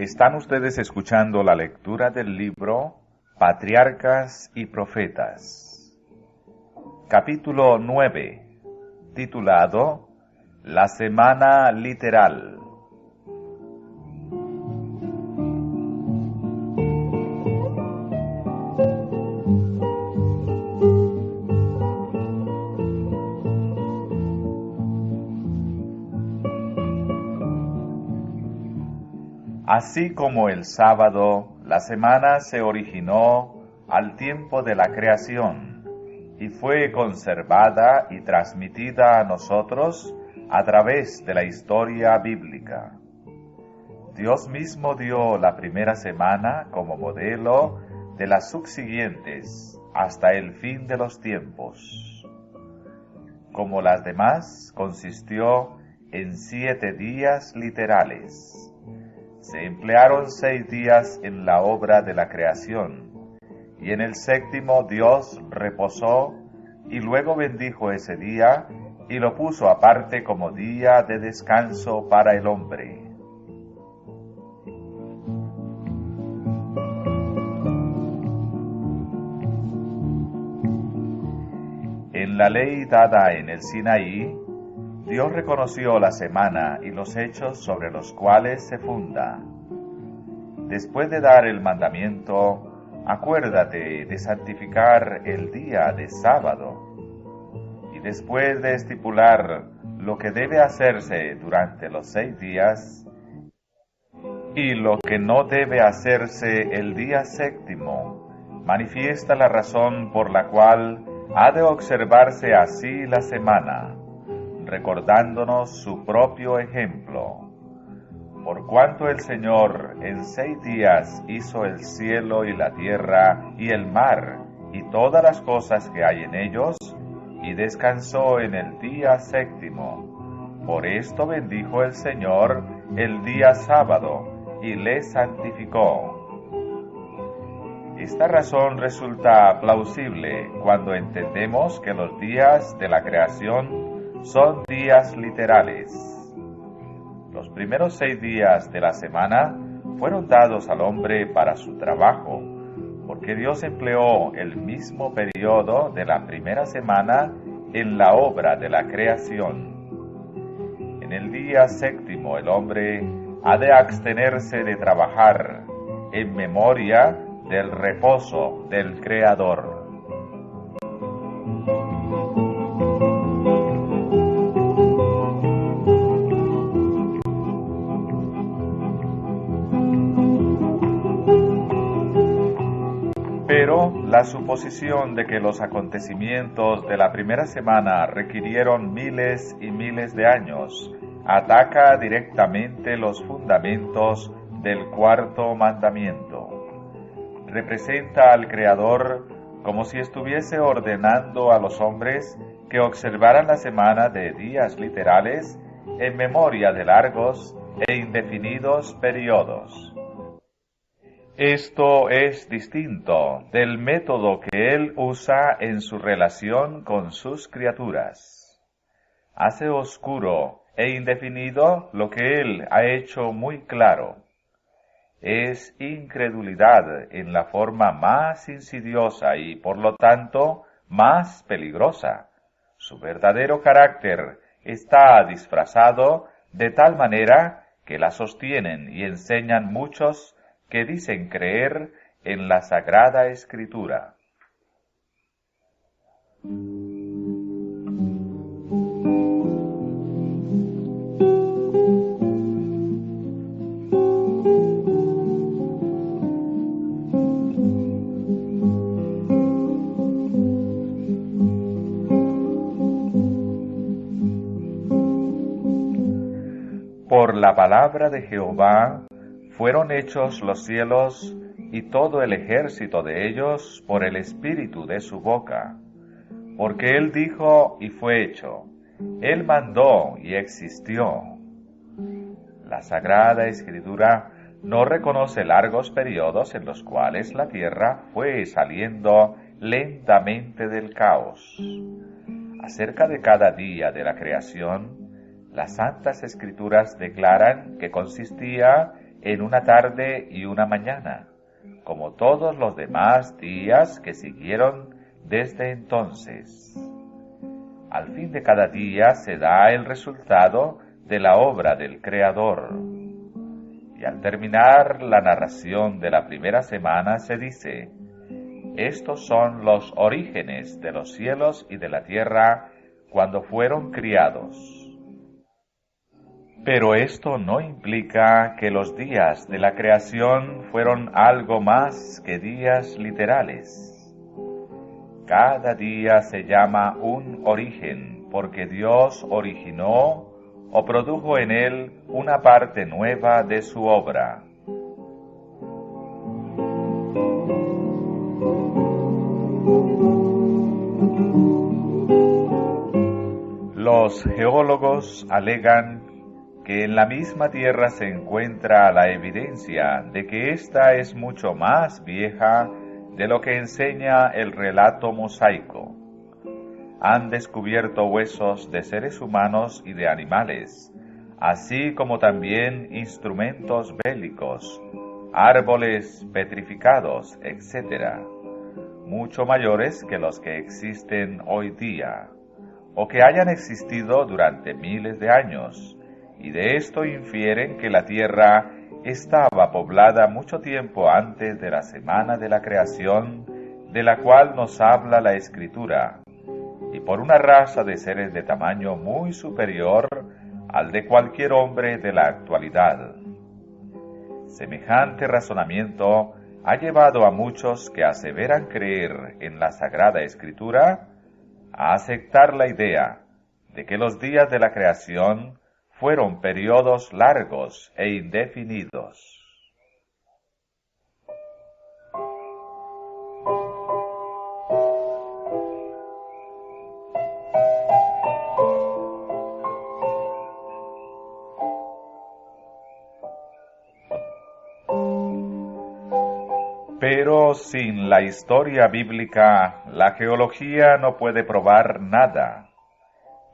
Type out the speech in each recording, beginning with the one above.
Están ustedes escuchando la lectura del libro Patriarcas y Profetas, capítulo 9, titulado La Semana Literal. Así como el sábado, la semana se originó al tiempo de la creación y fue conservada y transmitida a nosotros a través de la historia bíblica. Dios mismo dio la primera semana como modelo de las subsiguientes hasta el fin de los tiempos. Como las demás, consistió en 7 días literales. Se emplearon 6 días en la obra de la creación, y en el séptimo Dios reposó, y luego bendijo ese día, y lo puso aparte como día de descanso para el hombre. En la ley dada en el Sinaí, Dios reconoció la semana y los hechos sobre los cuales se funda. Después de dar el mandamiento, acuérdate de santificar el día de sábado. Y después de estipular lo que debe hacerse durante los 6 días y lo que no debe hacerse el día séptimo, manifiesta la razón por la cual ha de observarse así la semana, recordándonos su propio ejemplo. Por cuanto el Señor en 6 días hizo el cielo y la tierra y el mar y todas las cosas que hay en ellos, y descansó en el día séptimo. Por esto bendijo el Señor el día sábado y le santificó. Esta razón resulta plausible cuando entendemos que los días de la creación son días literales. Los primeros 6 días de la semana fueron dados al hombre para su trabajo, porque Dios empleó el mismo periodo de la primera semana en la obra de la creación. En el día séptimo el hombre ha de abstenerse de trabajar en memoria del reposo del Creador. Pero la suposición de que los acontecimientos de la primera semana requirieron miles y miles de años ataca directamente los fundamentos del cuarto mandamiento. Representa al Creador como si estuviese ordenando a los hombres que observaran la semana de días literales en memoria de largos e indefinidos periodos. Esto es distinto del método que Él usa en su relación con sus criaturas. Hace oscuro e indefinido lo que Él ha hecho muy claro. Es incredulidad en la forma más insidiosa y, por lo tanto, más peligrosa. Su verdadero carácter está disfrazado de tal manera que la sostienen y enseñan muchos que dicen creer en la Sagrada Escritura. Por la palabra de Jehová fueron hechos los cielos y todo el ejército de ellos por el espíritu de su boca. Porque Él dijo y fue hecho, Él mandó y existió. La Sagrada Escritura no reconoce largos periodos en los cuales la tierra fue saliendo lentamente del caos. Acerca de cada día de la creación, las Santas Escrituras declaran que consistía en una tarde y una mañana, como todos los demás días que siguieron desde entonces. Al fin de cada día se da el resultado de la obra del Creador. Y al terminar la narración de la primera semana se dice: estos son los orígenes de los cielos y de la tierra cuando fueron criados. Pero esto no implica que los días de la creación fueron algo más que días literales. Cada día se llama un origen porque Dios originó o produjo en él una parte nueva de su obra. Los geólogos alegan que en la misma Tierra se encuentra la evidencia de que ésta es mucho más vieja de lo que enseña el relato mosaico. Han descubierto huesos de seres humanos y de animales, así como también instrumentos bélicos, árboles petrificados, etc., mucho mayores que los que existen hoy día, o que hayan existido durante miles de años, y de esto infieren que la tierra estaba poblada mucho tiempo antes de la semana de la creación, de la cual nos habla la Escritura, y por una raza de seres de tamaño muy superior al de cualquier hombre de la actualidad. Semejante razonamiento ha llevado a muchos que aseveran creer en la Sagrada Escritura a aceptar la idea de que los días de la creación fueron periodos largos e indefinidos. Pero sin la historia bíblica, la geología no puede probar nada.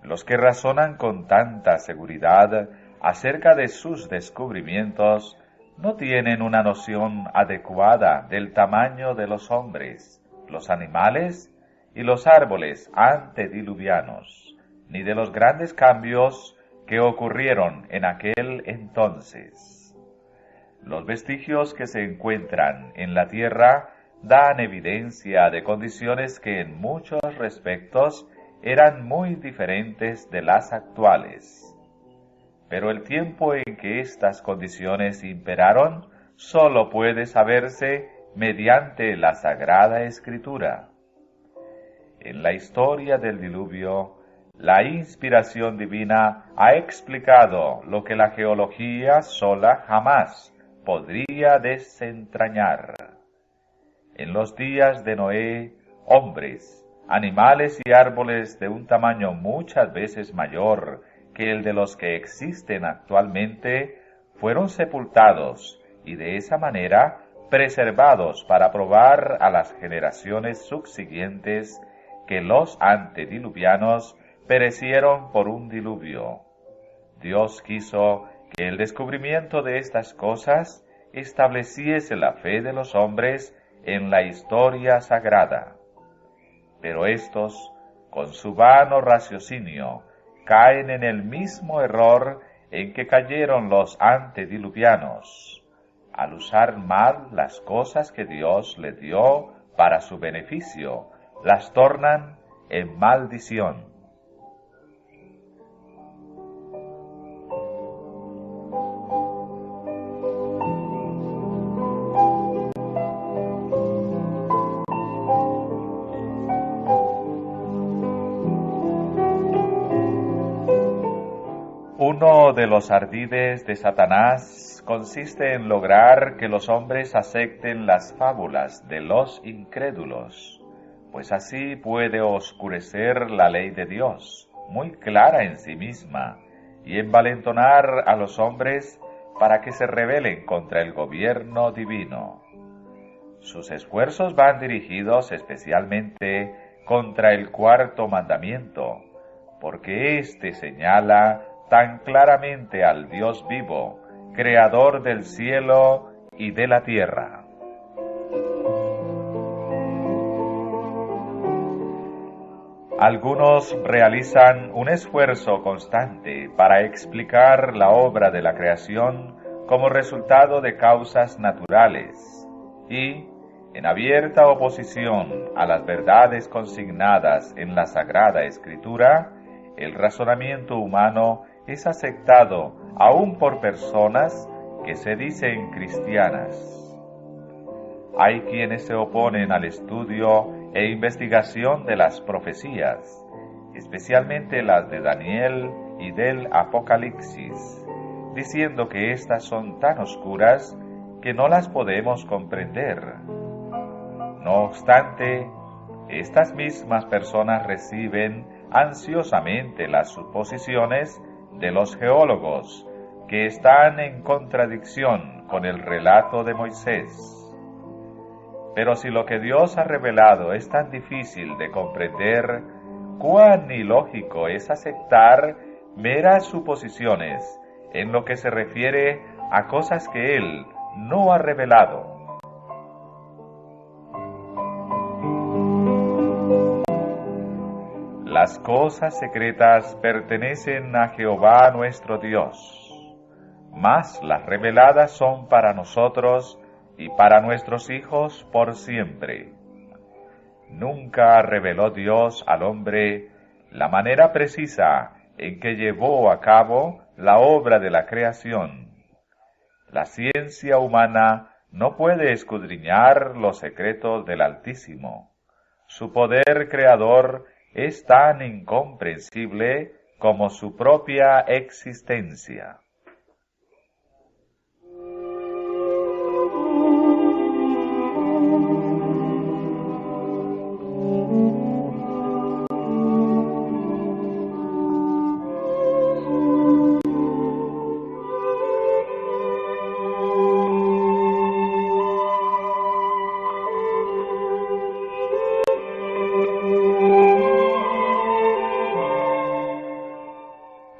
Los que razonan con tanta seguridad acerca de sus descubrimientos no tienen una noción adecuada del tamaño de los hombres, los animales y los árboles antediluvianos, ni de los grandes cambios que ocurrieron en aquel entonces. Los vestigios que se encuentran en la tierra dan evidencia de condiciones que en muchos respectos eran muy diferentes de las actuales. Pero el tiempo en que estas condiciones imperaron sólo puede saberse mediante la Sagrada Escritura. En la historia del diluvio, la inspiración divina ha explicado lo que la geología sola jamás podría desentrañar. En los días de Noé, hombres, animales y árboles de un tamaño muchas veces mayor que el de los que existen actualmente fueron sepultados y de esa manera preservados para probar a las generaciones subsiguientes que los antediluvianos perecieron por un diluvio. Dios quiso que el descubrimiento de estas cosas estableciese la fe de los hombres en la historia sagrada. Pero estos, con su vano raciocinio, caen en el mismo error en que cayeron los antediluvianos, al usar mal las cosas que Dios le dio para su beneficio, las tornan en maldición. Uno de los ardides de Satanás consiste en lograr que los hombres acepten las fábulas de los incrédulos, pues así puede oscurecer la ley de Dios, muy clara en sí misma, y envalentonar a los hombres para que se rebelen contra el gobierno divino. Sus esfuerzos van dirigidos especialmente contra el cuarto mandamiento, porque éste señala tan claramente al Dios vivo, Creador del cielo y de la tierra. Algunos realizan un esfuerzo constante para explicar la obra de la creación como resultado de causas naturales y, en abierta oposición a las verdades consignadas en la Sagrada Escritura, el razonamiento humano es aceptado aún por personas que se dicen cristianas. Hay quienes se oponen al estudio e investigación de las profecías, especialmente las de Daniel y del Apocalipsis, diciendo que éstas son tan oscuras que no las podemos comprender. No obstante, estas mismas personas reciben ansiosamente las suposiciones de los geólogos que están en contradicción con el relato de Moisés. Pero si lo que Dios ha revelado es tan difícil de comprender, cuán ilógico es aceptar meras suposiciones en lo que se refiere a cosas que Él no ha revelado. Las cosas secretas pertenecen a Jehová nuestro Dios, mas las reveladas son para nosotros y para nuestros hijos por siempre. Nunca reveló Dios al hombre la manera precisa en que llevó a cabo la obra de la creación. La ciencia humana no puede escudriñar los secretos del Altísimo. Su poder creador es tan incomprensible como su propia existencia.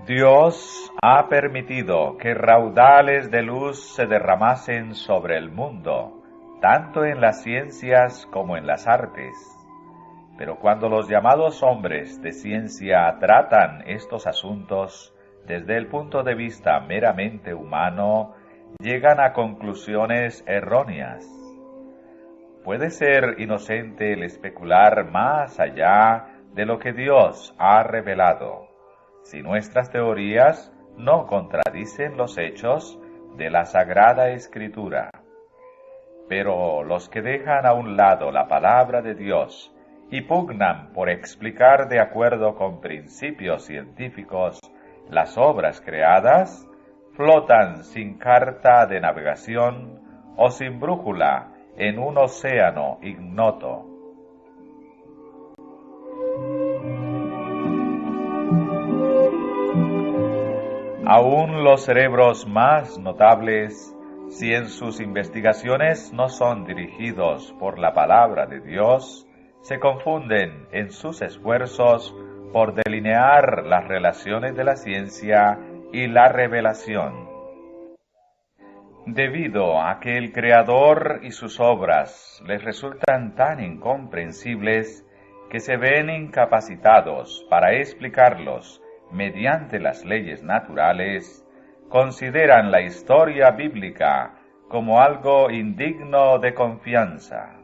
Dios ha permitido que raudales de luz se derramasen sobre el mundo, tanto en las ciencias como en las artes. Pero cuando los llamados hombres de ciencia tratan estos asuntos desde el punto de vista meramente humano, llegan a conclusiones erróneas. Puede ser inocente el especular más allá de lo que Dios ha revelado, si nuestras teorías no contradicen los hechos de la Sagrada Escritura. Pero los que dejan a un lado la palabra de Dios y pugnan por explicar de acuerdo con principios científicos las obras creadas, flotan sin carta de navegación o sin brújula en un océano ignoto. Aún los cerebros más notables, si en sus investigaciones no son dirigidos por la palabra de Dios, se confunden en sus esfuerzos por delinear las relaciones de la ciencia y la revelación. Debido a que el Creador y sus obras les resultan tan incomprensibles que se ven incapacitados para explicarlos mediante las leyes naturales, consideran la historia bíblica como algo indigno de confianza.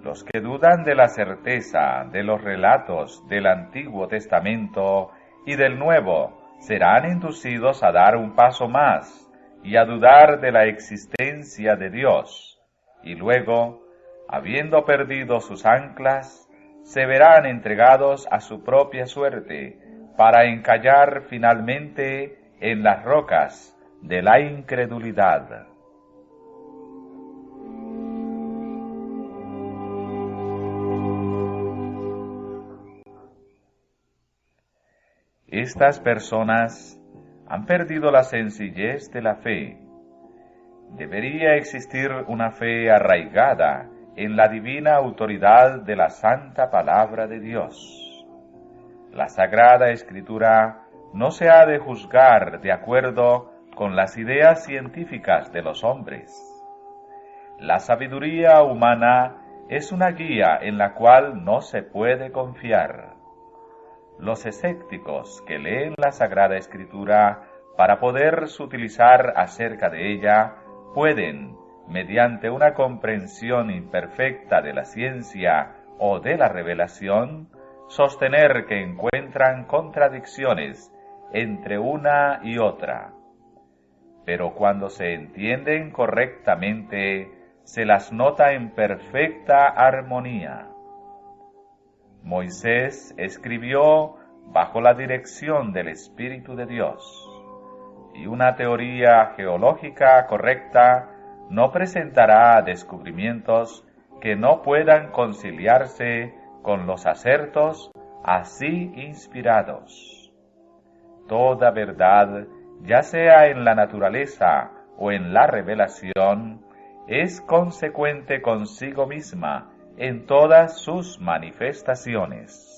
Los que dudan de la certeza de los relatos del Antiguo Testamento y del Nuevo serán inducidos a dar un paso más y a dudar de la existencia de Dios, y luego, habiendo perdido sus anclas, se verán entregados a su propia suerte para encallar finalmente en las rocas de la incredulidad. Estas personas han perdido la sencillez de la fe. Debería existir una fe arraigada en la divina autoridad de la santa palabra de Dios. La Sagrada Escritura no se ha de juzgar de acuerdo con las ideas científicas de los hombres. La sabiduría humana es una guía en la cual no se puede confiar. Los escépticos que leen la Sagrada Escritura para poder sutilizar acerca de ella pueden, mediante una comprensión imperfecta de la ciencia o de la revelación, sostener que encuentran contradicciones entre una y otra. Pero cuando se entienden correctamente, se las nota en perfecta armonía. Moisés escribió bajo la dirección del Espíritu de Dios, y una teoría geológica correcta no presentará descubrimientos que no puedan conciliarse con los acertos así inspirados. Toda verdad, ya sea en la naturaleza o en la revelación, es consecuente consigo misma en todas sus manifestaciones.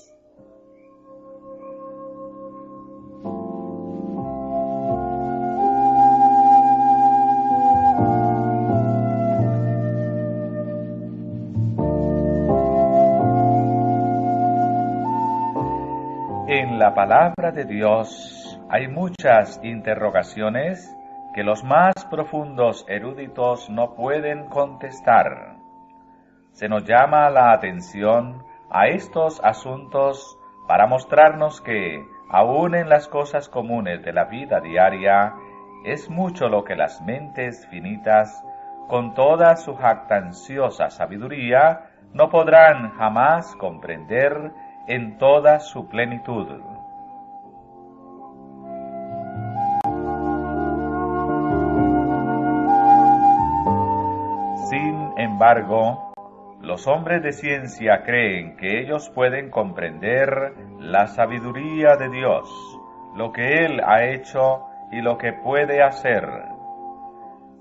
En la palabra de Dios hay muchas interrogaciones que los más profundos eruditos no pueden contestar. Se nos llama la atención a estos asuntos para mostrarnos que, aun en las cosas comunes de la vida diaria, es mucho lo que las mentes finitas, con toda su jactanciosa sabiduría, no podrán jamás comprender en toda su plenitud. Sin embargo, los hombres de ciencia creen que ellos pueden comprender la sabiduría de Dios, lo que Él ha hecho y lo que puede hacer.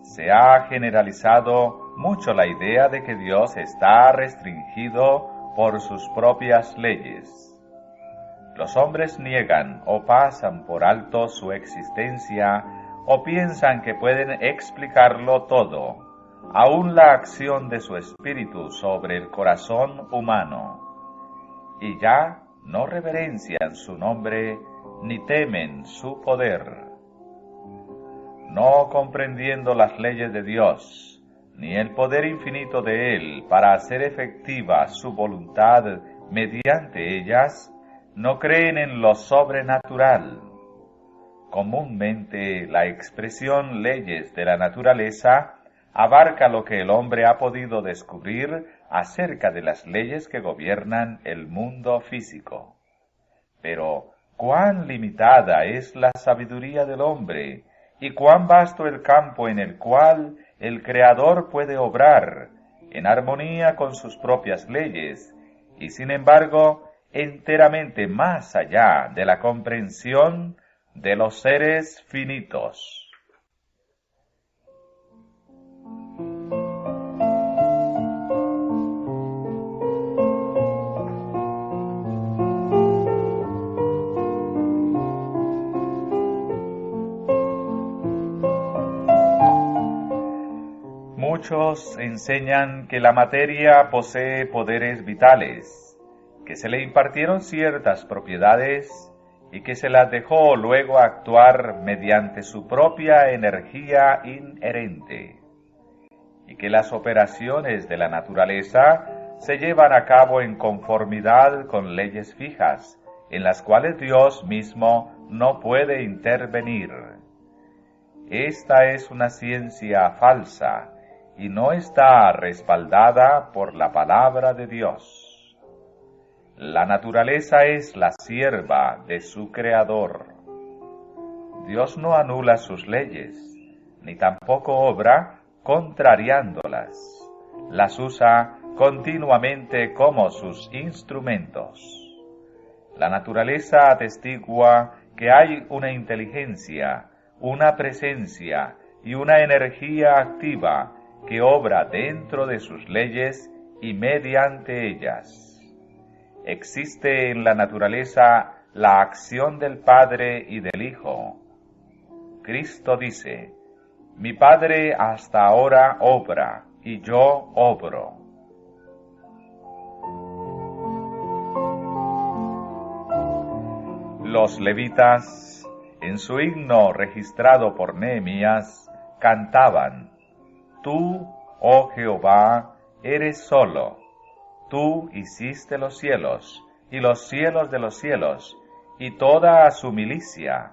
Se ha generalizado mucho la idea de que Dios está restringido por sus propias leyes. Los hombres niegan o pasan por alto su existencia o piensan que pueden explicarlo todo, aún la acción de su espíritu sobre el corazón humano, y ya no reverencian su nombre ni temen su poder. No comprendiendo las leyes de Dios, ni el poder infinito de Él para hacer efectiva su voluntad mediante ellas, no creen en lo sobrenatural. Comúnmente la expresión leyes de la naturaleza abarca lo que el hombre ha podido descubrir acerca de las leyes que gobiernan el mundo físico. Pero, ¿cuán limitada es la sabiduría del hombre y cuán vasto el campo en el cual el Creador puede obrar en armonía con sus propias leyes y, sin embargo, enteramente más allá de la comprensión de los seres finitos? Muchos enseñan que la materia posee poderes vitales, que se le impartieron ciertas propiedades y que se las dejó luego actuar mediante su propia energía inherente, y que las operaciones de la naturaleza se llevan a cabo en conformidad con leyes fijas, en las cuales Dios mismo no puede intervenir. Esta es una ciencia falsa, y no está respaldada por la palabra de Dios. La naturaleza es la sierva de su Creador. Dios no anula sus leyes, ni tampoco obra contrariándolas. Las usa continuamente como sus instrumentos. La naturaleza atestigua que hay una inteligencia, una presencia y una energía activa que obra dentro de sus leyes y mediante ellas. Existe en la naturaleza la acción del Padre y del Hijo. Cristo dice: Mi Padre hasta ahora obra, y yo obro. Los levitas, en su himno registrado por Nehemías, cantaban: Tú, oh Jehová, eres solo. Tú hiciste los cielos, y los cielos de los cielos, y toda su milicia,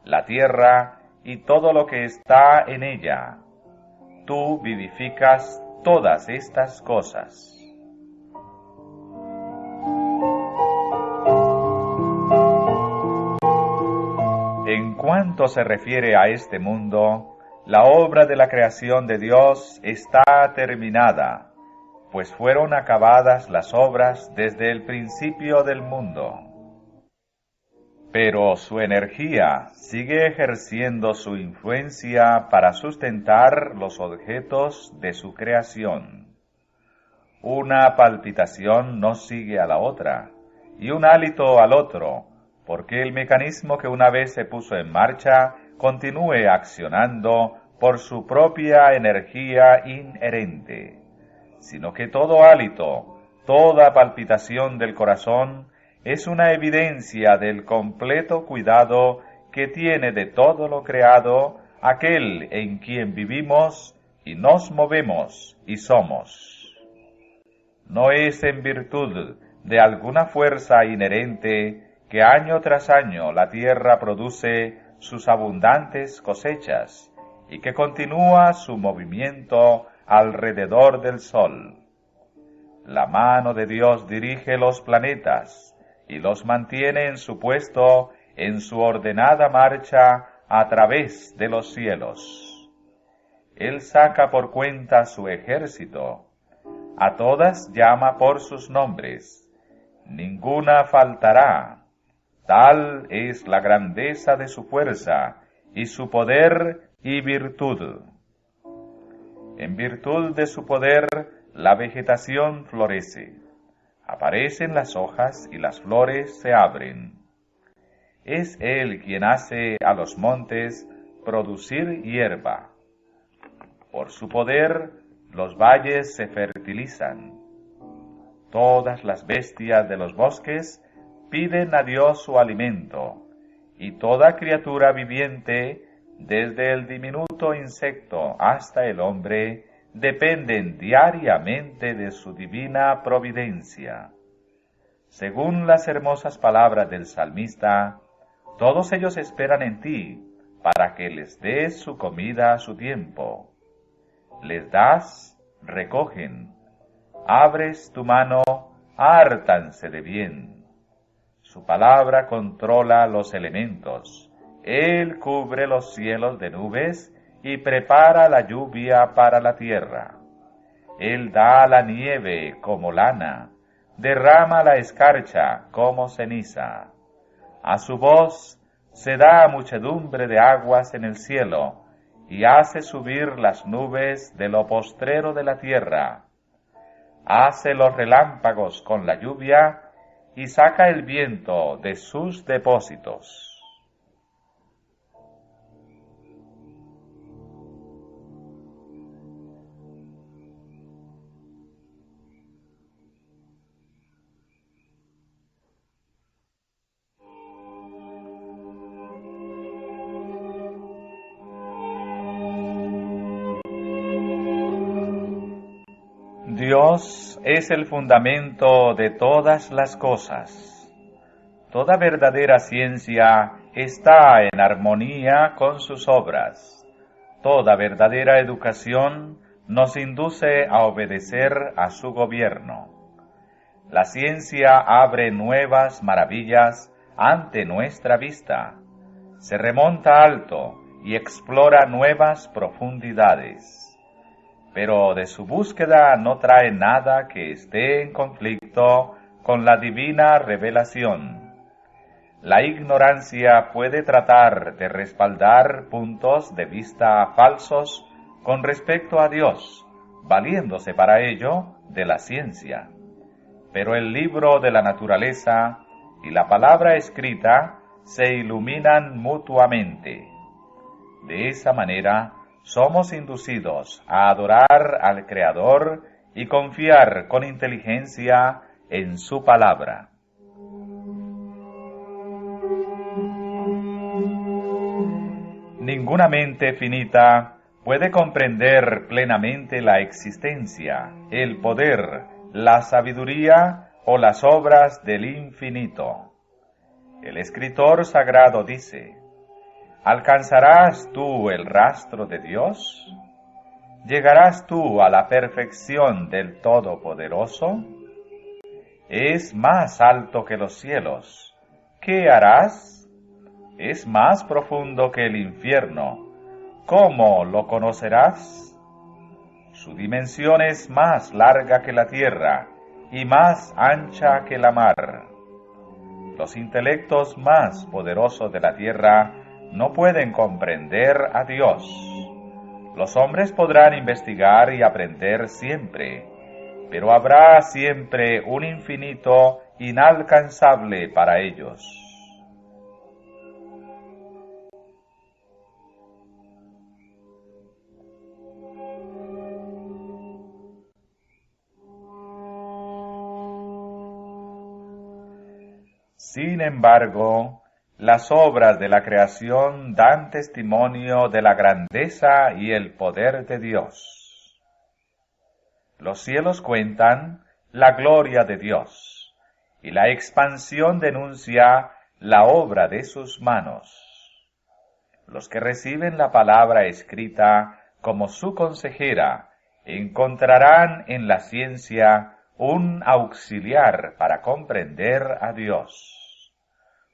la tierra, y todo lo que está en ella. Tú vivificas todas estas cosas. En cuanto se refiere a este mundo, la obra de la creación de Dios está terminada, pues fueron acabadas las obras desde el principio del mundo. Pero su energía sigue ejerciendo su influencia para sustentar los objetos de su creación. Una palpitación no sigue a la otra, y un hálito al otro, porque el mecanismo que una vez se puso en marcha continúe accionando por su propia energía inherente, sino que todo hálito, toda palpitación del corazón es una evidencia del completo cuidado que tiene de todo lo creado aquel en quien vivimos y nos movemos y somos. No es en virtud de alguna fuerza inherente que año tras año la tierra produce sus abundantes cosechas y que continúa su movimiento alrededor del sol. La mano de Dios dirige los planetas y los mantiene en su puesto en su ordenada marcha a través de los cielos. Él saca por cuenta su ejército, a todas llama por sus nombres, ninguna faltará. Tal es la grandeza de su fuerza y su poder y virtud. En virtud de su poder, la vegetación florece. Aparecen las hojas y las flores se abren. Es Él quien hace a los montes producir hierba. Por su poder, los valles se fertilizan. Todas las bestias de los bosques piden a Dios su alimento, y toda criatura viviente, desde el diminuto insecto hasta el hombre, dependen diariamente de su divina providencia. Según las hermosas palabras del salmista, todos ellos esperan en ti, para que les des su comida a su tiempo. Les das, recogen. Abres tu mano, hártanse de bien. Su palabra controla los elementos. Él cubre los cielos de nubes y prepara la lluvia para la tierra. Él da la nieve como lana, derrama la escarcha como ceniza. A su voz se da muchedumbre de aguas en el cielo, y hace subir las nubes de lo postrero de la tierra. Hace los relámpagos con la lluvia, y saca el viento de sus depósitos. Dios es el fundamento de todas las cosas. Toda verdadera ciencia está en armonía con sus obras. Toda verdadera educación nos induce a obedecer a su gobierno. La ciencia abre nuevas maravillas ante nuestra vista. Se remonta alto y explora nuevas profundidades. Pero de su búsqueda no trae nada que esté en conflicto con la divina revelación. La ignorancia puede tratar de respaldar puntos de vista falsos con respecto a Dios, valiéndose para ello de la ciencia. Pero el libro de la naturaleza y la palabra escrita se iluminan mutuamente. De esa manera, somos inducidos a adorar al Creador y confiar con inteligencia en su palabra. Ninguna mente finita puede comprender plenamente la existencia, el poder, la sabiduría o las obras del infinito. El escritor sagrado dice: ¿alcanzarás tú el rastro de Dios? ¿Llegarás tú a la perfección del Todopoderoso? Es más alto que los cielos. ¿Qué harás? Es más profundo que el infierno. ¿Cómo lo conocerás? Su dimensión es más larga que la tierra y más ancha que la mar. Los intelectos más poderosos de la tierra no pueden comprender a Dios. Los hombres podrán investigar y aprender siempre, pero habrá siempre un infinito inalcanzable para ellos. Sin embargo, las obras de la creación dan testimonio de la grandeza y el poder de Dios. Los cielos cuentan la gloria de Dios, y la expansión denuncia la obra de sus manos. Los que reciben la palabra escrita como su consejera encontrarán en la ciencia un auxiliar para comprender a Dios.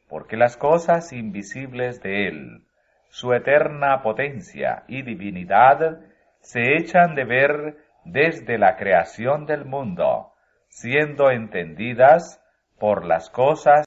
Porque las cosas invisibles de Él, su eterna potencia y divinidad, se echan de ver desde la creación del mundo, siendo entendidas por las cosas